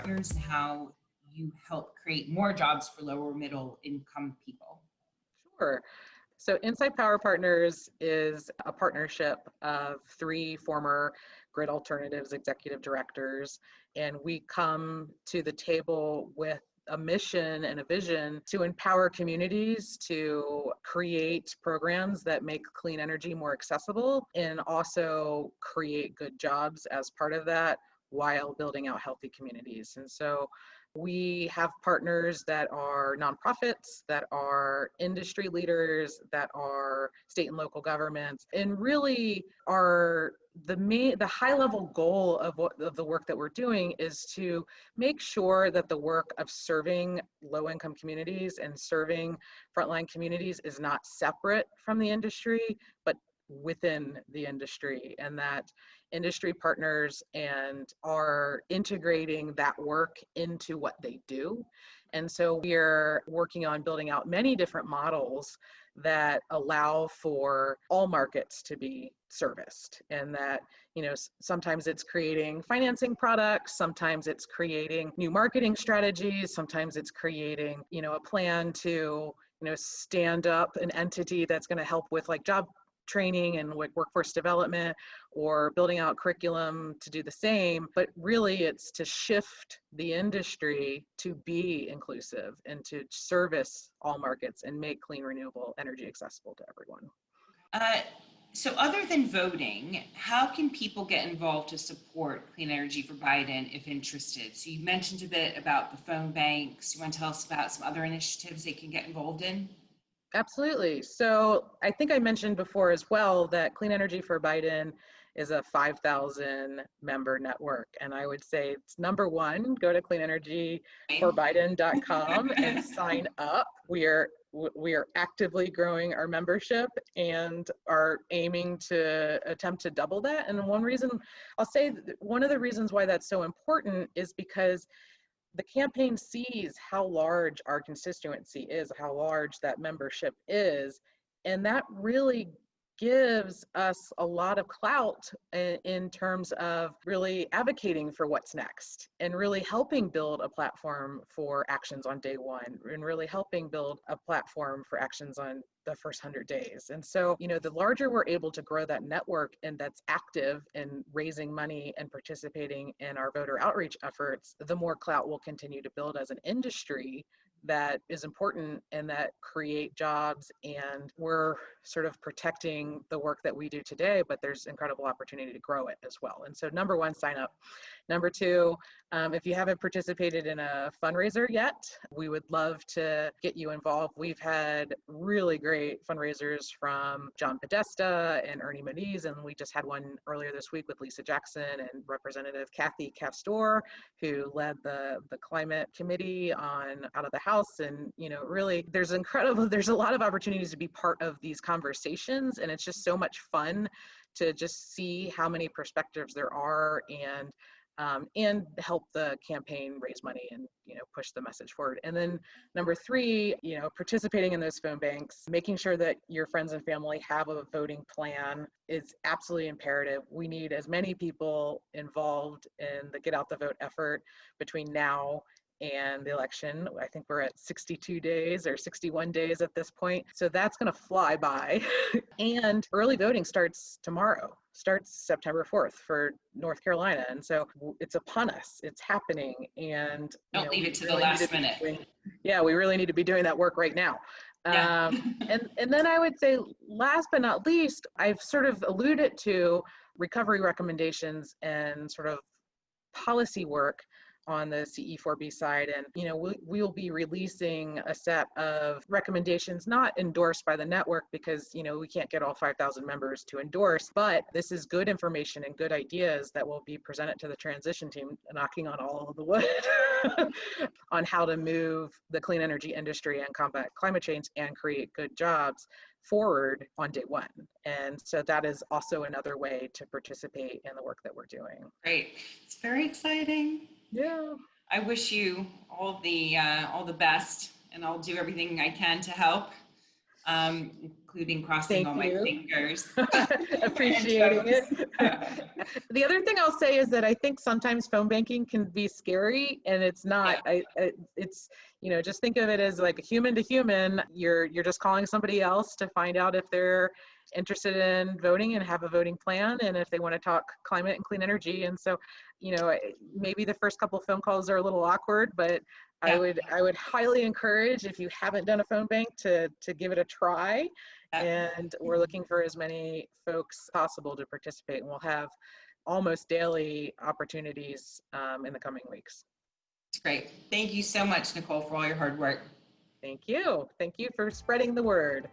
Partners and how you help create more jobs for lower middle income people. Sure. So Insight Power Partners is a partnership of 3 former Grid Alternatives executive directors, and we come to the table with a mission and a vision to empower communities to create programs that make clean energy more accessible and also create good jobs as part of that while building out healthy communities. And so we have partners that are nonprofits, that are industry leaders, that are state and local governments, and really are the high level goal of the work that we're doing is to make sure that the work of serving low income communities and serving frontline communities is not separate from the industry, but within the industry, and that industry partners and are integrating that work into what they do. And so we're working on building out many different models that allow for all markets to be serviced, and that, you know, sometimes it's creating financing products, sometimes it's creating new marketing strategies, sometimes it's creating, you know, a plan to, you know, stand up an entity that's going to help with like job training and like workforce development, or building out curriculum to do the same. But really it's to shift the industry to be inclusive and to service all markets and make clean renewable energy accessible to everyone. So other than voting, how can people get involved to support Clean Energy for Biden if interested? So you mentioned a bit about the phone banks. You want to tell us about some other initiatives they can get involved in? Absolutely. So I think I mentioned before as well that Clean Energy for Biden is a 5,000 member network. And I would say it's number one, go to cleanenergyforbiden.com and sign up. We are actively growing our membership and are aiming to attempt to double that. And one reason, I'll say one of the reasons why that's so important is because the campaign sees how large our constituency is, how large that membership is, and that really gives us a lot of clout in terms of really advocating for what's next and really helping build a platform for actions on day one and really helping build a platform for actions on the first 100 days. And so, you know, the larger we're able to grow that network and that's active in raising money and participating in our voter outreach efforts, the more clout we'll continue to build as an industry that is important and that create jobs. And we're sort of protecting the work that we do today, but there's incredible opportunity to grow it as well. And so number one, sign up. Number two, if you haven't participated in a fundraiser yet, we would love to get you involved. We've had really great fundraisers from John Podesta and Ernie Moniz, and we just had one earlier this week with Lisa Jackson and Representative Kathy Castor, who led the climate committee out of the House. And, you know, really there's a lot of opportunities to be part of these conversations, and it's just so much fun to just see how many perspectives there are and help the campaign raise money and, you know, push the message forward. And then number three, you know, participating in those phone banks, making sure that your friends and family have a voting plan is absolutely imperative. We need as many people involved in the Get Out the Vote effort between now and the election. I think we're at 62 days or 61 days at this point. So that's going to fly by. And early voting starts tomorrow, starts September 4th for North Carolina. And so it's upon us, it's happening. And don't leave it to the last minute. We really need to be doing that work right now. Yeah. and then I would say, last but not least, I've sort of alluded to recovery recommendations and sort of policy work on the CE4B side. And, you know, we'll be releasing a set of recommendations, not endorsed by the network because, you know, we can't get all 5,000 members to endorse, but this is good information and good ideas that will be presented to the transition team, knocking on all of the wood, on how to move the clean energy industry and combat climate change and create good jobs forward on day one. And so that is also another way to participate in the work that we're doing. Great. It's very exciting. Yeah. I wish you all the best, and I'll do everything I can to help. including crossing all Thank my you. fingers. Appreciating it. The other thing I'll say is that I think sometimes phone banking can be scary, and it's not. It's, just think of it as like a human to human. You're just calling somebody else to find out if they're interested in voting and have a voting plan, and if they want to talk climate and clean energy. And so, maybe the first couple of phone calls are a little awkward, but I would highly encourage, if you haven't done a phone bank, to give it a try. And we're looking for as many folks possible to participate, and we'll have almost daily opportunities in the coming weeks. It's great. Thank you so much, Nicole, for all your hard work. Thank you. Thank you for spreading the word.